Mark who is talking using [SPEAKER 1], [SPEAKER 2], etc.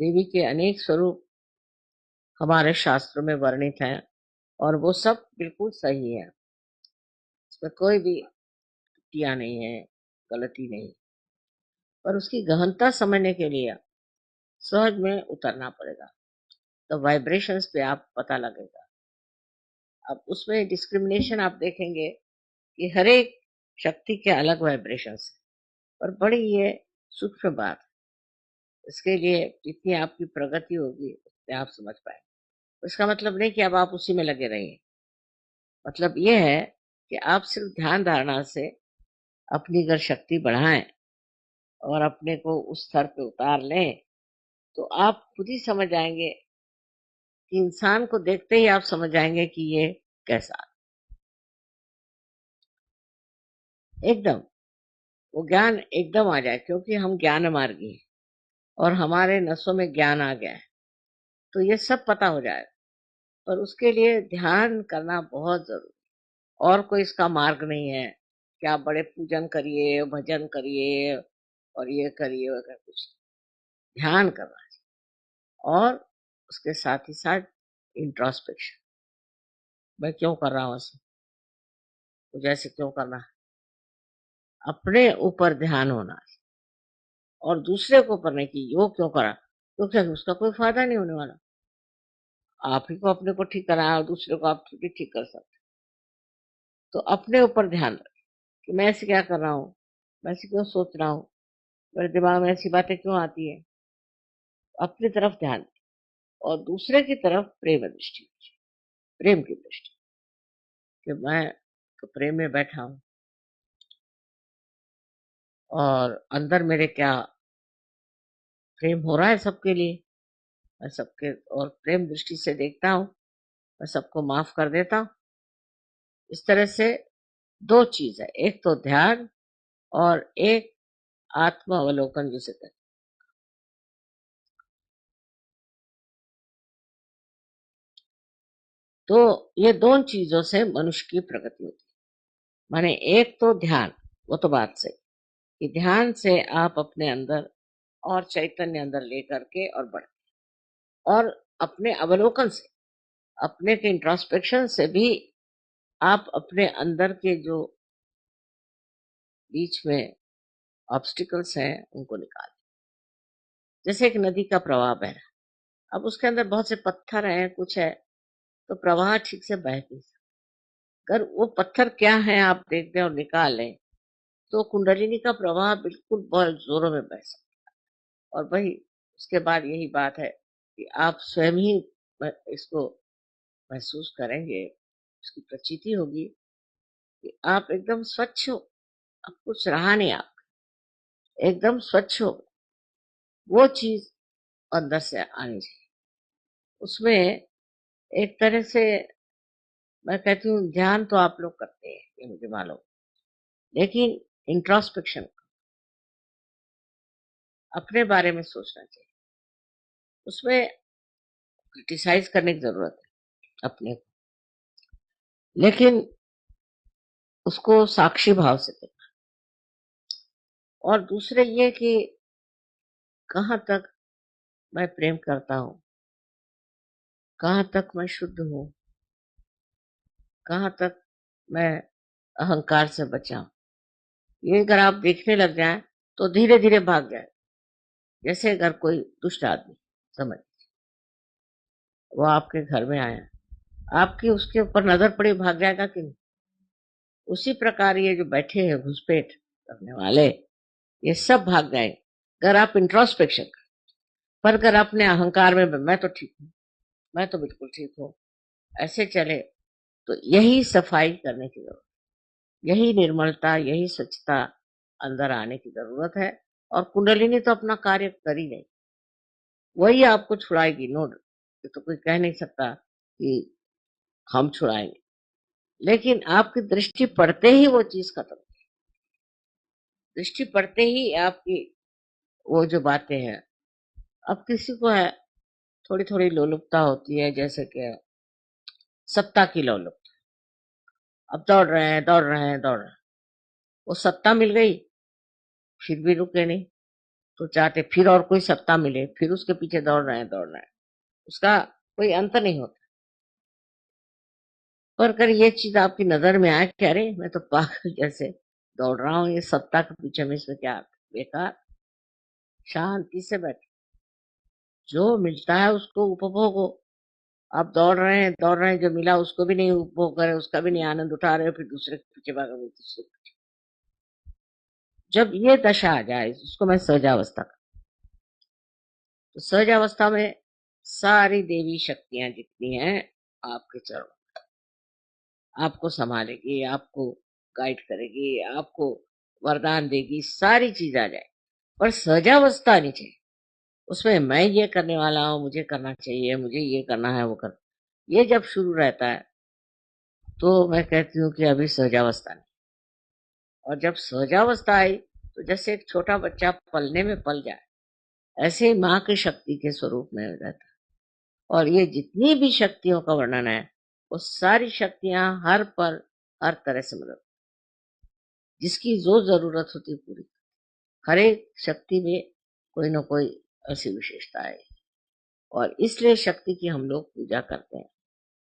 [SPEAKER 1] देवी के अनेक स्वरूप हमारे शास्त्रों में वर्णित हैं और वो सब बिल्कुल सही है। इसमें कोई भी त्रुटियां नहीं है, गलती नहीं। पर उसकी गहनता समझने के लिए सहज में उतरना पड़ेगा, तो वाइब्रेशंस पे आप पता लगेगा। अब उसमें डिस्क्रिमिनेशन आप देखेंगे कि हर एक शक्ति के अलग वाइब्रेशंस है, पर बड़ी ये सूक्ष्म बात है। इसके लिए जितनी आपकी प्रगति होगी उतने आप समझ पाएंगे। इसका मतलब नहीं कि अब आप उसी में लगे रहिए, मतलब ये है कि आप सिर्फ ध्यान धारणा से अपनी अगर शक्ति बढ़ाएं और अपने को उस स्तर पे उतार लें, तो आप खुद ही समझ आएंगे कि इंसान को देखते ही आप समझ आएंगे कि ये कैसा, एकदम वो ज्ञान एकदम आ जाए, क्योंकि हम ज्ञान मार्गी हैं और हमारे नसों में ज्ञान आ गया है, तो ये सब पता हो जाए। पर उसके लिए ध्यान करना बहुत जरूरी, और कोई इसका मार्ग नहीं है कि आप बड़े पूजन करिए, भजन करिए और ये करिए वगैरह, कुछ ध्यान करना चाहिए। और उसके साथ ही साथ इंट्रोस्पेक्शन, मैं क्यों कर रहा हूँ ऐसे, मुझे ऐसे क्यों करना है, अपने ऊपर ध्यान होना है और दूसरे को ऊपर नहीं कि वो क्यों करा, क्योंकि उसका कोई फायदा नहीं होने वाला। आप ही को अपने को ठीक कराया और दूसरे को आप भी ठीक कर सकते। तो अपने ऊपर ध्यान रखें कि मैं ऐसे क्या कर रहा हूँ, मैं ऐसे क्यों सोच रहा हूँ, मेरे दिमाग में ऐसी बातें क्यों आती है। अपनी तरफ ध्यान दें और दूसरे की तरफ प्रेम दृष्टि, प्रेम की दृष्टि, कि मैं तो प्रेम में बैठा हूँ और अंदर मेरे क्या प्रेम हो रहा है सबके लिए, मैं सबके और प्रेम दृष्टि से देखता हूँ, मैं सबको माफ कर देता हूँ। इस तरह से दो चीज है, एक तो ध्यान और एक आत्म अवलोकन जिसे कहते हैं। तो ये दोनों चीजों से मनुष्य की प्रगति होती है। माने एक तो ध्यान, वो तो बात सही कि ध्यान से आप अपने अंदर और चैतन्य अंदर लेकर के और बढ़, और अपने अवलोकन से, अपने के इंट्रोस्पेक्शन से भी आप अपने अंदर के जो बीच में ऑब्स्टिकल्स हैं उनको निकाल। जैसे एक नदी का प्रवाह बह रहा है, अब उसके अंदर बहुत से पत्थर हैं, कुछ है, तो प्रवाह ठीक से बह नहीं सकता। अगर वो पत्थर क्या है आप देख दें और निकाल लें, तो कुंडलिनी का प्रवाह बिल्कुल बहुत जोरों में बह सकता है। और वही उसके बाद यही बात है कि आप स्वयं ही इसको महसूस करेंगे, उसकी प्रचीति होगी कि आप एकदम स्वच्छ हो, अब कुछ रहा नहीं, आप एकदम स्वच्छ हो। वो चीज अंदर से आनी चाहिए। उसमें एक तरह से मैं कहती हूँ ध्यान तो आप लोग करते हैं, ये मुझे मालूम, लेकिन इंट्रोस्पेक्शन, अपने बारे में सोचना चाहिए। उसमें क्रिटिसाइज करने की जरूरत है अपने को, लेकिन उसको साक्षी भाव से देखना। और दूसरे ये कि कहाँ तक मैं प्रेम करता हूँ, कहाँ तक मैं शुद्ध हूँ, कहाँ तक मैं अहंकार से बचा हूँ। ये अगर आप देखने लग जाए तो धीरे धीरे भाग जाए। जैसे अगर कोई दुष्ट आदमी, समझ, वो आपके घर में आया, आपकी उसके ऊपर नजर पड़ी, भाग जाएगा कि नहीं। उसी प्रकार ये जो बैठे हैं घुसपैठ करने वाले, ये सब भाग जाएंगे अगर आप इंट्रोस्पेक्शन करें। पर अगर अपने अहंकार में मैं तो ठीक हूँ, मैं तो बिल्कुल ठीक हूँ, ऐसे चले, तो यही सफाई करने की जरूरत, यही निर्मलता, यही स्वच्छता अंदर आने की जरूरत है। और कुंडलिनी तो अपना कार्य कर ही नहीं, वही आपको छुड़ाएगी। नो, ये तो कोई कह नहीं सकता कि हम छुड़ाएंगे, लेकिन आपकी दृष्टि पड़ते ही वो चीज खत्म, दृष्टि पड़ते ही आपकी वो जो बातें हैं। अब किसी को है थोड़ी थोड़ी लोलुपता होती है, जैसे कि सत्ता की लोलुपता, अब दौड़ रहे हैं दौड़ रहे हैं दौड़ रहे हैं, वो सत्ता मिल गई फिर भी रुके नहीं, तो चाहते फिर और कोई सत्ता मिले, फिर उसके पीछे दौड़ रहे हैं, उसका कोई अंत नहीं होता। पर अगर ये चीज आपकी नजर में आए कि अरे मैं तो पागल जैसे दौड़ रहा हूँ ये सत्ता के पीछे में, इसमें क्या बेकार, शांति से बैठ, जो मिलता है उसको उपभोग हो। आप दौड़ रहे हैं, जो मिला उसको भी नहीं उपभोग करे, उसका भी नहीं आनंद उठा रहे हो, फिर दूसरे के पीछे भाग रहे हो, दूसरे जब ये दशा आ जाए, उसको मैं सहजावस्था का, तो सहजावस्था में सारी देवी शक्तियां जितनी हैं आपके चरणों, आपको संभालेगी, आपको गाइड करेगी, आपको वरदान देगी, सारी चीज आ जाए, पर सहजावस्था नहीं चाहिए। उसमें मैं ये करने वाला हूँ, मुझे करना चाहिए, मुझे ये करना है, वो कर, ये जब शुरू रहता है तो मैं कहती हूँ कि अभी सहजावस्था नहीं। और जब सहजावस्था आई तो जैसे एक छोटा बच्चा पलने में पल जाए, ऐसे ही माँ की शक्ति के स्वरूप में हो जाता है। और ये जितनी भी शक्तियों का वर्णन है, वो सारी शक्तियां हर पल हर तरह से मदद, जिसकी जो जरूरत होती है पूरी, हर एक शक्ति में कोई ना कोई ऐसी विशेषता है। और इसलिए शक्ति की हम लोग पूजा करते हैं।